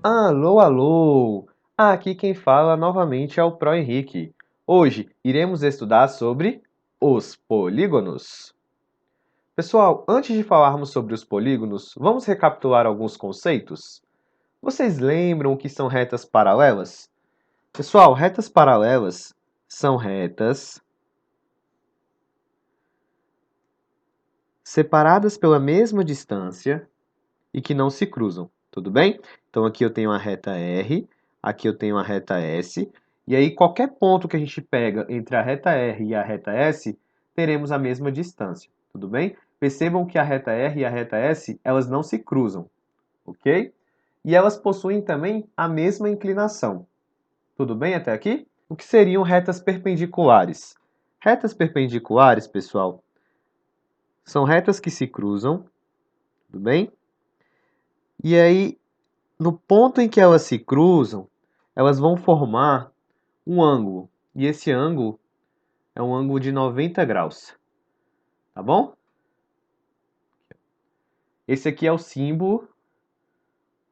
Alô, alô! Aqui quem fala novamente é o Pro Henrique. Hoje iremos estudar sobre os polígonos. Pessoal, antes de falarmos sobre os polígonos, vamos recapitular alguns conceitos? Vocês lembram o que são retas paralelas? Pessoal, retas paralelas são retas separadas pela mesma distância e que não se cruzam, tudo bem? Então aqui eu tenho a reta R, aqui eu tenho a reta S, e aí qualquer ponto que a gente pega entre a reta R e a reta S, teremos a mesma distância, tudo bem? Percebam que a reta R e a reta S, elas não se cruzam, ok? E elas possuem também a mesma inclinação. Tudo bem até aqui? O que seriam retas perpendiculares? Retas perpendiculares, pessoal, são retas que se cruzam, tudo bem? E aí, no ponto em que elas se cruzam, elas vão formar um ângulo. E esse ângulo é um ângulo de 90 graus. Tá bom? Esse aqui é o símbolo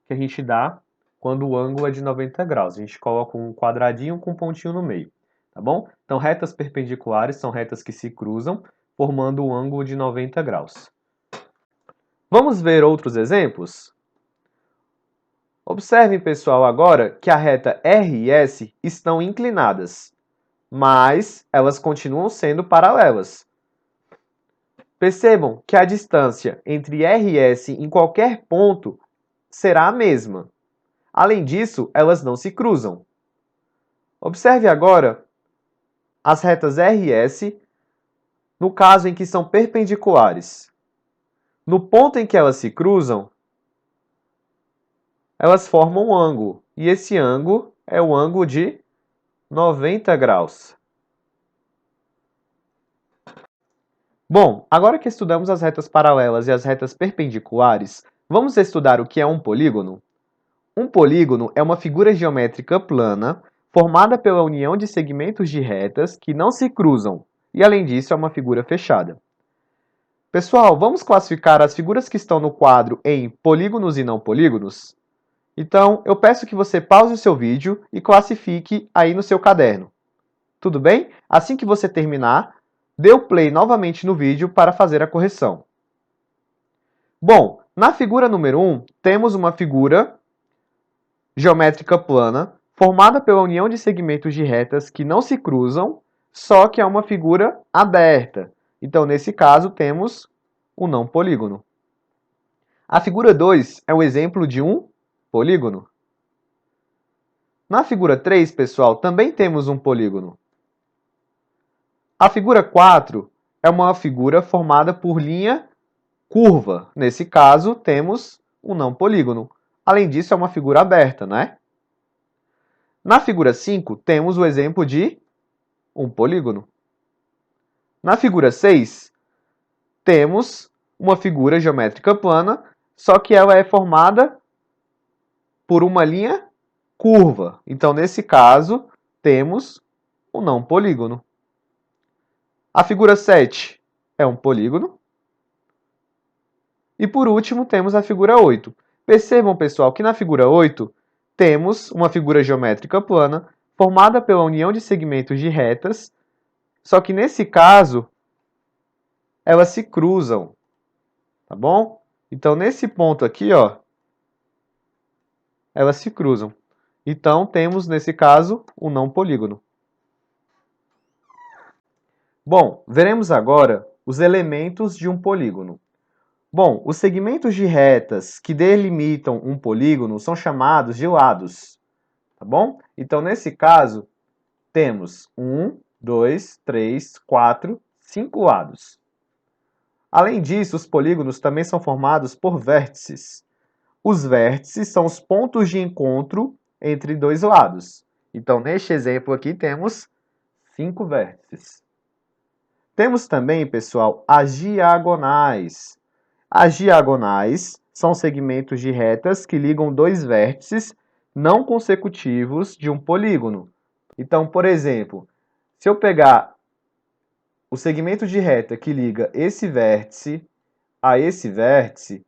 que a gente dá quando o ângulo é de 90 graus. A gente coloca um quadradinho com um pontinho no meio. Tá bom? Então, retas perpendiculares são retas que se cruzam, formando um ângulo de 90 graus. Vamos ver outros exemplos? Observem, pessoal, agora que a reta R e S estão inclinadas, mas elas continuam sendo paralelas. Percebam que a distância entre R e S em qualquer ponto será a mesma. Além disso, elas não se cruzam. Observe agora as retas R e S no caso em que são perpendiculares. No ponto em que elas se cruzam, elas formam um ângulo, e esse ângulo é o ângulo de 90 graus. Bom, agora que estudamos as retas paralelas e as retas perpendiculares, vamos estudar o que é um polígono? Um polígono é uma figura geométrica plana formada pela união de segmentos de retas que não se cruzam, e além disso é uma figura fechada. Pessoal, vamos classificar as figuras que estão no quadro em polígonos e não polígonos? Então, eu peço que você pause o seu vídeo e classifique aí no seu caderno. Tudo bem? Assim que você terminar, dê o play novamente no vídeo para fazer a correção. Bom, na figura número 1, temos uma figura geométrica plana formada pela união de segmentos de retas que não se cruzam, só que é uma figura aberta. Então, nesse caso, temos um não polígono. A figura 2 é um exemplo de um polígono. Na figura 3, pessoal, também temos um polígono. A figura 4 é uma figura formada por linha curva. Nesse caso, temos um não polígono. Além disso, é uma figura aberta, né? Na figura 5, temos o exemplo de um polígono. Na figura 6, temos uma figura geométrica plana, só que ela é formada por uma linha curva. Então, nesse caso, temos um não polígono. A figura 7 é um polígono. E por último, temos a figura 8. Percebam, pessoal, que na figura 8 temos uma figura geométrica plana formada pela união de segmentos de retas, só que nesse caso, elas se cruzam, tá bom? Então, nesse ponto aqui, ó, elas se cruzam. Então, temos, nesse caso, um não polígono. Bom, veremos agora os elementos de um polígono. Bom, os segmentos de retas que delimitam um polígono são chamados de lados, tá bom? Então, nesse caso, temos 1, 2, 3, 4, 5 lados. Além disso, os polígonos também são formados por vértices. Os vértices são os pontos de encontro entre dois lados. Então, neste exemplo aqui, temos 5 vértices. Temos também, pessoal, as diagonais. As diagonais são segmentos de retas que ligam dois vértices não consecutivos de um polígono. Então, por exemplo, se eu pegar o segmento de reta que liga esse vértice a esse vértice,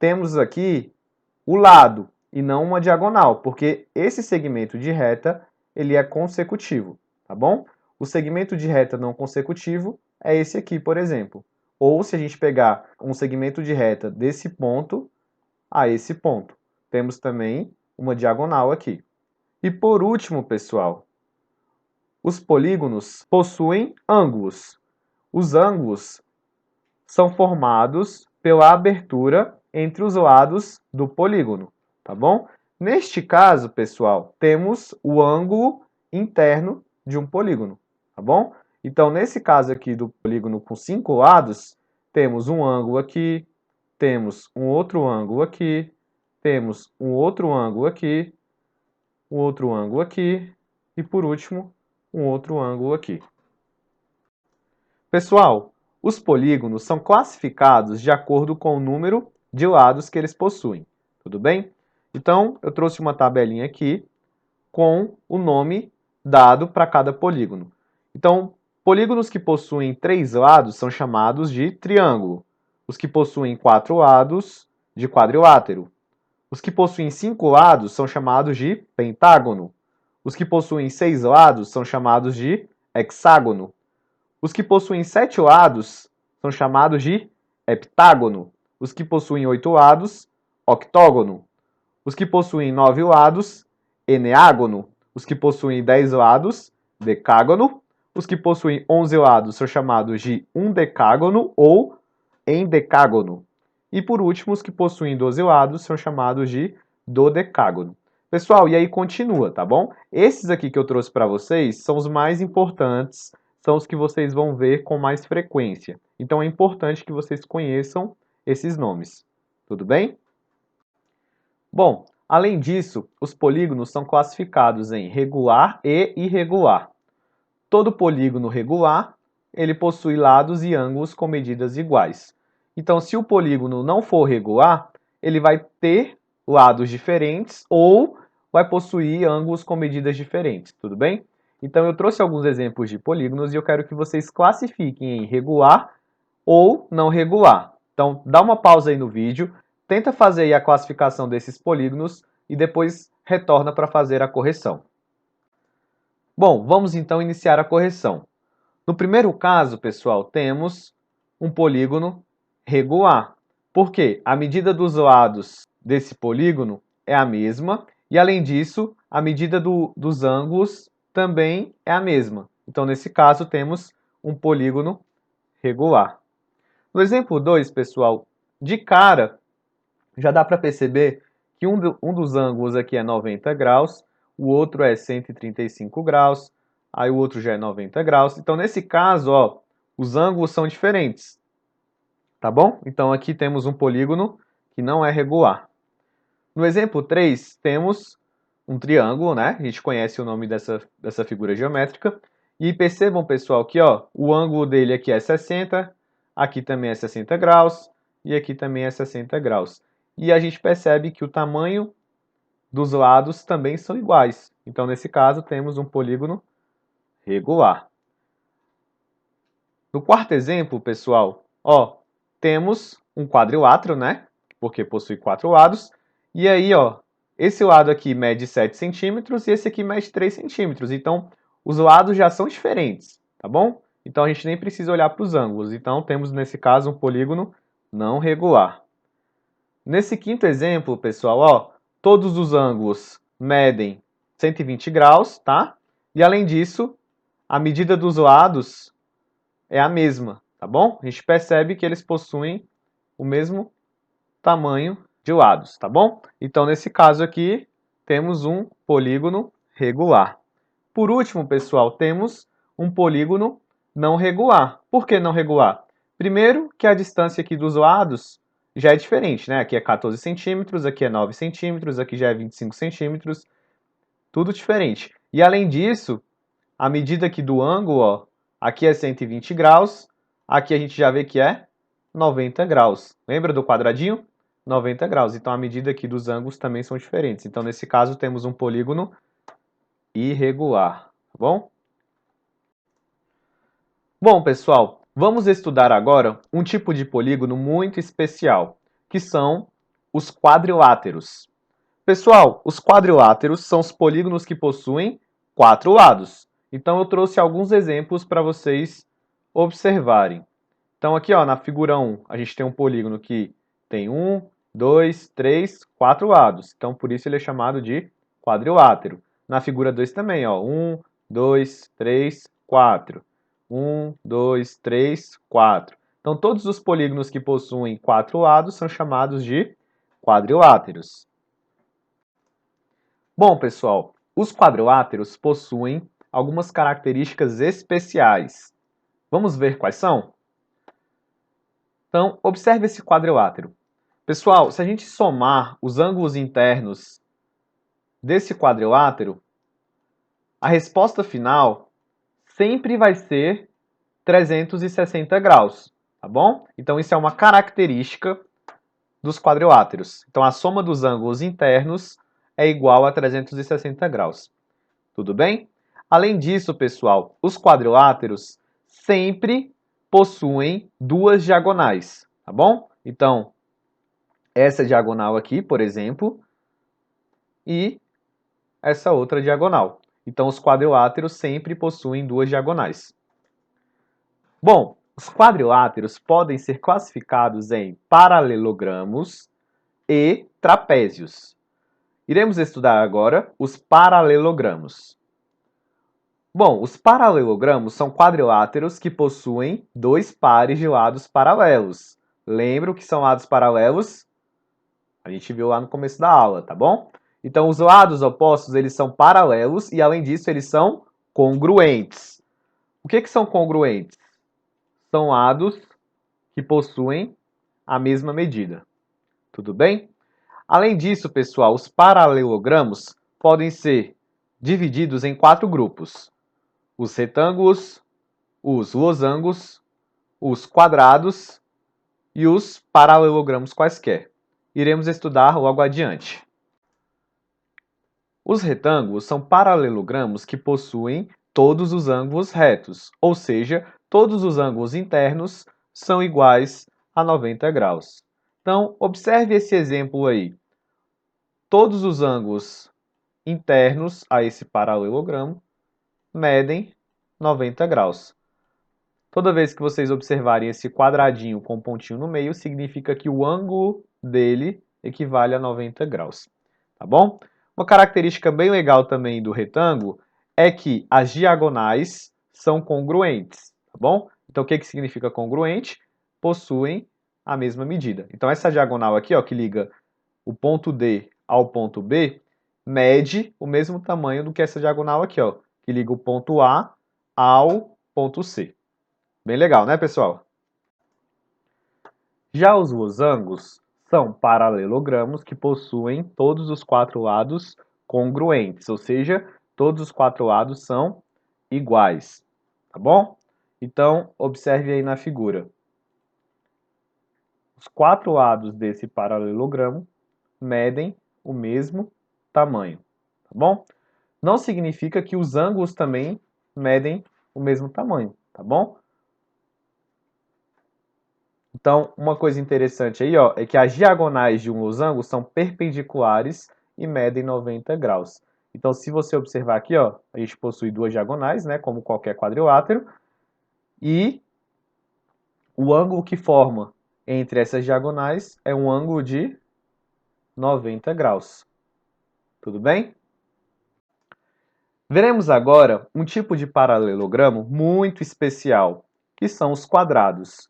temos aqui o lado. e não uma diagonal, porque esse segmento de reta ele é consecutivo, tá bom? O segmento de reta não consecutivo é esse aqui, por exemplo. Ou se a gente pegar um segmento de reta desse ponto a esse ponto, temos também uma diagonal aqui. E por último, pessoal, os polígonos possuem ângulos. Os ângulos são formados pela abertura entre os lados do polígono, tá bom? Neste caso, pessoal, temos o ângulo interno de um polígono, tá bom? Então, nesse caso aqui do polígono com 5 lados, temos um ângulo aqui, temos um outro ângulo aqui, temos um outro ângulo aqui, um outro ângulo aqui e, por último, um outro ângulo aqui. Pessoal, os polígonos são classificados de acordo com o número de lados que eles possuem, tudo bem? Então, eu trouxe uma tabelinha aqui com o nome dado para cada polígono. Então, polígonos que possuem 3 lados são chamados de triângulo. Os que possuem 4 lados, de quadrilátero. Os que possuem 5 lados são chamados de pentágono. Os que possuem 6 lados são chamados de hexágono. Os que possuem 7 lados são chamados de heptágono. Os que possuem 8 lados, octógono. Os que possuem 9 lados, eneágono. Os que possuem 10 lados, decágono. Os que possuem 11 lados são chamados de undecágono ou endecágono. E por último, os que possuem 12 lados são chamados de dodecágono. Pessoal, e aí continua, tá bom? Esses aqui que eu trouxe para vocês são os mais importantes, são os que vocês vão ver com mais frequência. Então é importante que vocês conheçam esses nomes. Tudo bem? Bom, além disso, os polígonos são classificados em regular e irregular. Todo polígono regular, ele possui lados e ângulos com medidas iguais. Então, se o polígono não for regular, ele vai ter lados diferentes ou vai possuir ângulos com medidas diferentes, tudo bem? Então, eu trouxe alguns exemplos de polígonos e eu quero que vocês classifiquem em regular ou não regular. Então, dá uma pausa aí no vídeo, tenta fazer aí a classificação desses polígonos e depois retorna para fazer a correção. Bom, vamos então iniciar a correção. No primeiro caso, pessoal, temos um polígono regular. Por quê? A medida dos lados desse polígono é a mesma e, além disso, a medida dos ângulos também é a mesma. Então, nesse caso, temos um polígono regular. No exemplo 2, pessoal, de cara, já dá para perceber que um dos ângulos aqui é 90 graus, o outro é 135 graus, aí o outro já é 90 graus. Então, nesse caso, ó, os ângulos são diferentes, tá bom? Então, aqui temos um polígono que não é regular. No exemplo 3, temos um triângulo, né? A gente conhece o nome dessa figura geométrica. E percebam, pessoal, que ó, o ângulo dele aqui é 60, aqui também é 60 graus e aqui também é 60 graus. E a gente percebe que o tamanho dos lados também são iguais. Então, nesse caso, temos um polígono regular. No quarto exemplo, pessoal, ó, temos um quadrilátero, né? Porque possui 4 lados. E aí, ó, esse lado aqui mede 7 centímetros e esse aqui mede 3 centímetros. Então, os lados já são diferentes, tá bom? Então, a gente nem precisa olhar para os ângulos. Então, temos, nesse caso, um polígono não regular. Nesse quinto exemplo, pessoal, ó, todos os ângulos medem 120 graus, tá? E, além disso, a medida dos lados é a mesma, tá bom? A gente percebe que eles possuem o mesmo tamanho de lados, tá bom? Então, nesse caso aqui, temos um polígono regular. Por último, pessoal, temos um polígono não regular. Por que não regular? Primeiro, que a distância aqui dos lados já é diferente, né? Aqui é 14 centímetros, aqui é 9 centímetros, aqui já é 25 centímetros, tudo diferente. E, além disso, a medida aqui do ângulo, ó, aqui é 120 graus, aqui a gente já vê que é 90 graus. Lembra do quadradinho? 90 graus. Então, a medida aqui dos ângulos também são diferentes. Então, nesse caso, temos um polígono irregular, tá bom? Bom, pessoal, vamos estudar agora um tipo de polígono muito especial, que são os quadriláteros. Pessoal, os quadriláteros são os polígonos que possuem 4 lados. Então eu trouxe alguns exemplos para vocês observarem. Então aqui ó, na figura 1, a gente tem um polígono que tem 1, 2, 3, 4 lados. Então por isso ele é chamado de quadrilátero. Na figura 2 também, ó, 1, 2, 3, 4. 1, 2, 3, 4. Então todos os polígonos que possuem 4 lados são chamados de quadriláteros. Bom, pessoal, os quadriláteros possuem algumas características especiais. Vamos ver quais são? Então, observe esse quadrilátero. Pessoal, se a gente somar os ângulos internos desse quadrilátero, a resposta final sempre vai ser 360 graus, tá bom? Então, isso é uma característica dos quadriláteros. Então, a soma dos ângulos internos é igual a 360 graus. Tudo bem? Além disso, pessoal, os quadriláteros sempre possuem duas diagonais, tá bom? Então, essa diagonal aqui, por exemplo, e essa outra diagonal. Então, os quadriláteros sempre possuem duas diagonais. Bom, os quadriláteros podem ser classificados em paralelogramos e trapézios. Iremos estudar agora os paralelogramos. Bom, os paralelogramos são quadriláteros que possuem dois pares de lados paralelos. Lembra o que são lados paralelos? A gente viu lá no começo da aula, tá bom? Então, os lados opostos, eles são paralelos e, além disso, eles são congruentes. O que são congruentes? São lados que possuem a mesma medida. Tudo bem? Além disso, pessoal, os paralelogramos podem ser divididos em 4 grupos: os retângulos, os losangos, os quadrados e os paralelogramos quaisquer. Iremos estudar logo adiante. Os retângulos são paralelogramos que possuem todos os ângulos retos, ou seja, todos os ângulos internos são iguais a 90 graus. Então, observe esse exemplo aí. Todos os ângulos internos a esse paralelogramo medem 90 graus. Toda vez que vocês observarem esse quadradinho com um pontinho no meio, significa que o ângulo dele equivale a 90 graus. Tá bom? Uma característica bem legal também do retângulo é que as diagonais são congruentes. Tá bom? Então, o que significa congruente? Possuem a mesma medida. Então, essa diagonal aqui, ó, que liga o ponto D ao ponto B, mede o mesmo tamanho do que essa diagonal aqui, ó, que liga o ponto A ao ponto C. Bem legal, né, pessoal? Já os losangos são paralelogramos que possuem todos os 4 lados congruentes, ou seja, todos os 4 lados são iguais, tá bom? Então, observe aí na figura. Os 4 lados desse paralelogramo medem o mesmo tamanho, tá bom? Não significa que os ângulos também medem o mesmo tamanho, tá bom? Então, uma coisa interessante aí, ó, é que as diagonais de um losango são perpendiculares e medem 90 graus. Então, se você observar aqui, ó, a gente possui duas diagonais, né, como qualquer quadrilátero, e o ângulo que forma entre essas diagonais é um ângulo de 90 graus. Tudo bem? Veremos agora um tipo de paralelogramo muito especial, que são os quadrados.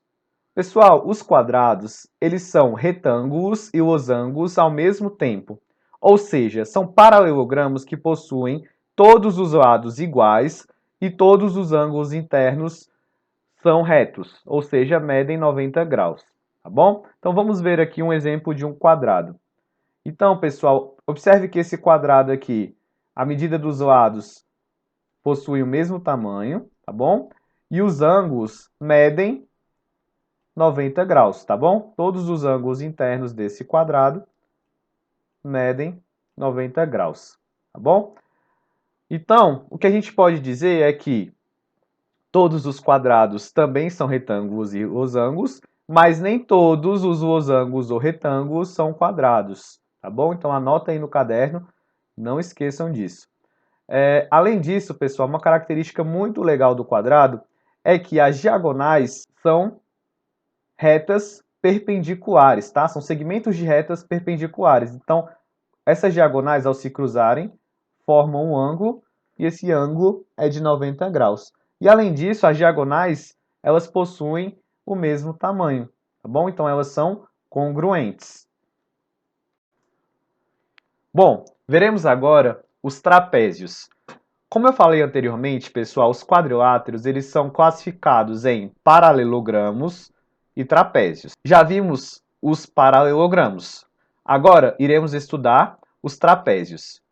Pessoal, os quadrados, eles são retângulos e losangos ao mesmo tempo. Ou seja, são paralelogramos que possuem todos os lados iguais e todos os ângulos internos são retos, ou seja, medem 90 graus, tá bom? Então vamos ver aqui um exemplo de um quadrado. Então, pessoal, observe que esse quadrado aqui, a medida dos lados possui o mesmo tamanho, tá bom? E os ângulos medem 90 graus, tá bom? Todos os ângulos internos desse quadrado medem 90 graus, tá bom? Então, o que a gente pode dizer é que todos os quadrados também são retângulos e losangos, mas nem todos os losangos ou retângulos são quadrados, tá bom? Então anota aí no caderno, não esqueçam disso. Além disso, pessoal, uma característica muito legal do quadrado é que as diagonais são retas perpendiculares, tá? São segmentos de retas perpendiculares. Então, essas diagonais, ao se cruzarem, formam um ângulo, e esse ângulo é de 90 graus. E além disso, as diagonais, elas possuem o mesmo tamanho, tá bom? Então elas são congruentes. Bom, veremos agora os trapézios. Como eu falei anteriormente, pessoal, os quadriláteros eles são classificados em paralelogramos e trapézios. Já vimos os paralelogramos. Agora iremos estudar os trapézios.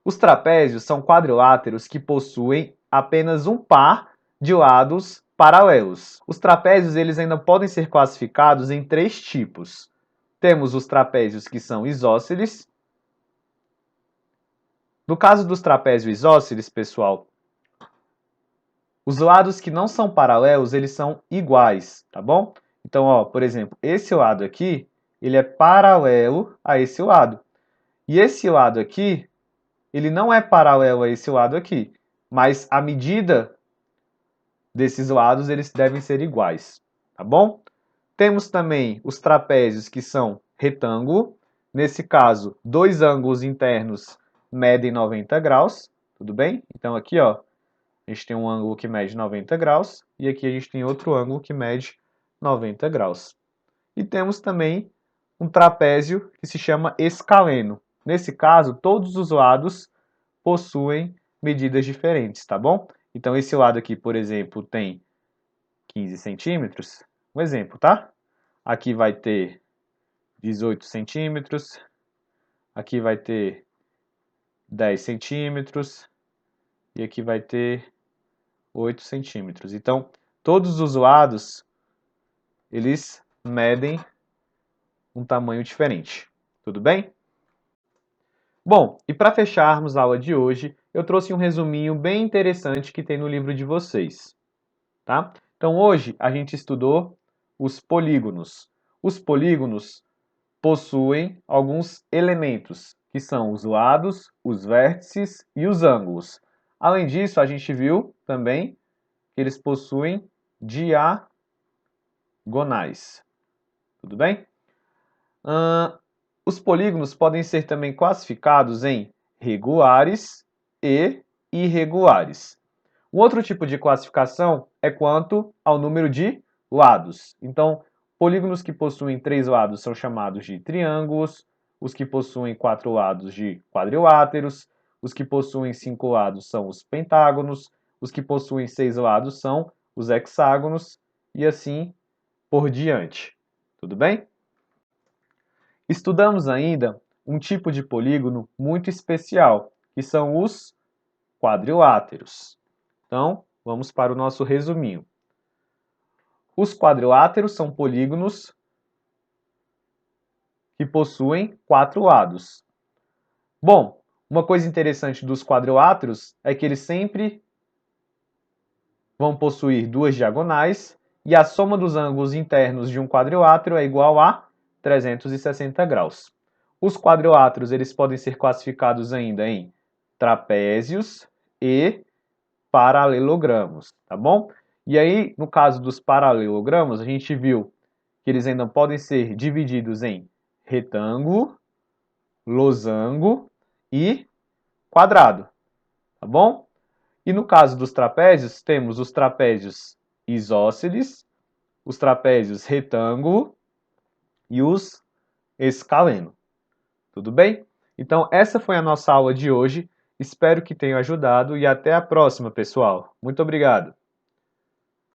Os trapézios são quadriláteros que possuem apenas um par de lados paralelos. Os trapézios eles ainda podem ser classificados em três tipos. Temos os trapézios que são isósceles. No caso dos trapézios isósceles, pessoal, os lados que não são paralelos, eles são iguais, tá bom? Então, ó, por exemplo, esse lado aqui, ele é paralelo a esse lado. E esse lado aqui, ele não é paralelo a esse lado aqui, mas a medida desses lados, eles devem ser iguais, tá bom? Temos também os trapézios que são retângulo. Nesse caso, dois ângulos internos medem 90 graus, tudo bem? Então aqui, ó, a gente tem um ângulo que mede 90 graus e aqui a gente tem outro ângulo que mede 90 graus. E temos também um trapézio que se chama escaleno. Nesse caso, todos os lados possuem medidas diferentes, tá bom? Então esse lado aqui, por exemplo, tem 15 centímetros. Um exemplo, tá? Aqui vai ter 18 centímetros. Aqui vai ter 10 centímetros. E aqui vai ter 8 centímetros. Então, todos os lados, eles medem um tamanho diferente. Tudo bem? Bom, e para fecharmos a aula de hoje, eu trouxe um resuminho bem interessante que tem no livro de vocês. Tá? Então, hoje a gente estudou os polígonos. Os polígonos possuem alguns elementos, que são os lados, os vértices e os ângulos. Além disso, a gente viu também que eles possuem diagonais. Tudo bem? Os polígonos podem ser também classificados em regulares e irregulares. Um outro tipo de classificação é quanto ao número de lados. Então, polígonos que possuem 3 lados são chamados de triângulos, os que possuem 4 lados de quadriláteros, os que possuem 5 lados são os pentágonos, os que possuem 6 lados são os hexágonos e assim por diante. Tudo bem? Estudamos ainda um tipo de polígono muito especial, que são os quadriláteros. Então, vamos para o nosso resuminho. Os quadriláteros são polígonos que possuem 4 lados. Bom, uma coisa interessante dos quadriláteros é que eles sempre vão possuir duas diagonais e a soma dos ângulos internos de um quadrilátero é igual a 360 graus. Os quadriláteros eles podem ser classificados ainda em trapézios e paralelogramos, tá bom? E aí, no caso dos paralelogramos, a gente viu que eles ainda podem ser divididos em retângulo, losango e quadrado, tá bom? E no caso dos trapézios, temos os trapézios isósceles, os trapézios retângulo e os escaleno. Tudo bem? Então, essa foi a nossa aula de hoje. Espero que tenha ajudado e até a próxima, pessoal. Muito obrigado!